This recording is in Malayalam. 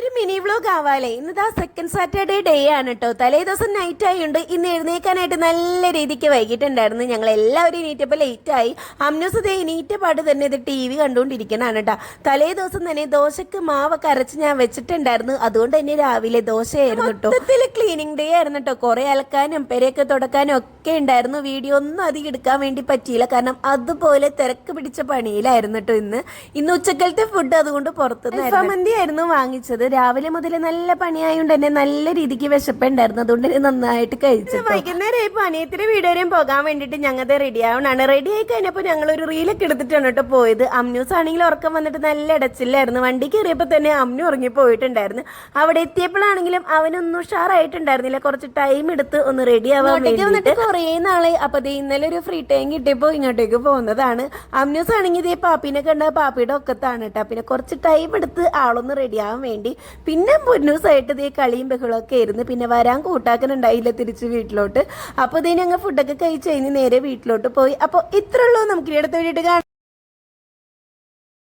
ഒരു മിനി വ്ലോഗ് ആവാലേ. ഇന്നതാ സെക്കൻഡ് സാറ്റർഡേ ഡേ ആണ് കേട്ടോ. തലേ ദിവസം നൈറ്റ് ആയുണ്ട്. ഇന്ന് എഴുന്നേക്കാനായിട്ട് നല്ല രീതിക്ക് വൈകിട്ടുണ്ടായിരുന്നു. ഞങ്ങൾ എല്ലാവരും എണീറ്റപ്പോൾ ലേറ്റ് ആയി. അമ്നൂസ് ദേ എണീറ്റ പാട് തന്നെ ഇത് TV കണ്ടുകൊണ്ടിരിക്കണാണ് കേട്ടോ. തലേ ദിവസം തന്നെ ദോശക്ക് മാവൊക്കെ അരച്ച് ഞാൻ വെച്ചിട്ടുണ്ടായിരുന്നു. അതുകൊണ്ട് തന്നെ രാവിലെ ദോശയായിരുന്നു കേട്ടോ. മൊത്തത്തിൽ ക്ലീനിങ് ഡേ ആയിരുന്നു കേട്ടോ. കുറെ അലക്കാനും പെരയൊക്കെ തുടക്കാനും ഒക്കെ ഉണ്ടായിരുന്നു. വീഡിയോ ഒന്നും അധികം എടുക്കാൻ വേണ്ടി പറ്റിയില്ല, കാരണം അതുപോലെ തിരക്ക് പിടിച്ച പണിയിലായിരുന്നു കേട്ടോ. ഇന്ന് ഉച്ചക്കലത്തെ ഫുഡ് അതുകൊണ്ട് പുറത്തുനിന്ന് മന്തി ആയിരുന്നു വാങ്ങിച്ചത്. രാവിലെ മുതൽ നല്ല പണിയായോണ്ട് തന്നെ നല്ല രീതിക്ക് വിശപ്പുണ്ടായിരുന്നു. അതുകൊണ്ട് നന്നായിട്ട് കഴിച്ചു. വൈകുന്നേരം ഇപ്പൊ അനിയത്തിന്റെ വീടുവരെയും പോകാൻ വേണ്ടിട്ട് ഞങ്ങൾ റെഡി ആവണാണ്. റെഡി ആയി കഴിഞ്ഞപ്പോ ഞങ്ങൾ ഒരു റീലൊക്കെ എടുത്തിട്ടാണ് കേട്ടോ പോയത്. അമ്നൂസ് ആണെങ്കിൽ ഉറക്കം വന്നിട്ട് നല്ല ഇടച്ചില്ലായിരുന്നു. വണ്ടി കയറിയപ്പോ തന്നെ അമ്നു ഉറങ്ങി പോയിട്ടുണ്ടായിരുന്നു. അവിടെ എത്തിയപ്പോഴാണെങ്കിലും അവനൊന്നും ഉഷാറായിട്ടുണ്ടായിരുന്നില്ല. കുറച്ച് ടൈം എടുത്ത് ഒന്ന് റെഡി ആവാൻ വന്നിട്ട് കുറേ നാളെ. അപ്പൊ ഇന്നലെ ഒരു ഫ്രീ ടൈം കിട്ടിയപ്പോ ഇങ്ങോട്ടേക്ക് പോകുന്നതാണ്. അമ്നൂസ് ആണെങ്കിൽ ഇതേ പാപ്പിനെ കണ്ട പാപ്പിയുടെ ഒക്കത്താണ് കേട്ടോ. പിന്നെ കുറച്ച് ടൈം എടുത്ത് ആളൊന്ന് റെഡി ആവാൻ വേണ്ടി. പിന്നെ പൊന്നൂസായിട്ട് ഇതേ കളിയും ബഹളമൊക്കെ ആയിരുന്നു. പിന്നെ വരാൻ കൂട്ടാക്കനുണ്ടായില്ല തിരിച്ച് വീട്ടിലോട്ട്. അപ്പോൾ ഇതേ ഞങ്ങൾ ഫുഡൊക്കെ കഴിച്ച് കഴിഞ്ഞ് നേരെ വീട്ടിലോട്ട് പോയി. അപ്പോൾ ഇത്രയുള്ളൂ. നമുക്ക് അടുത്ത വീഡിയോ കാണാം.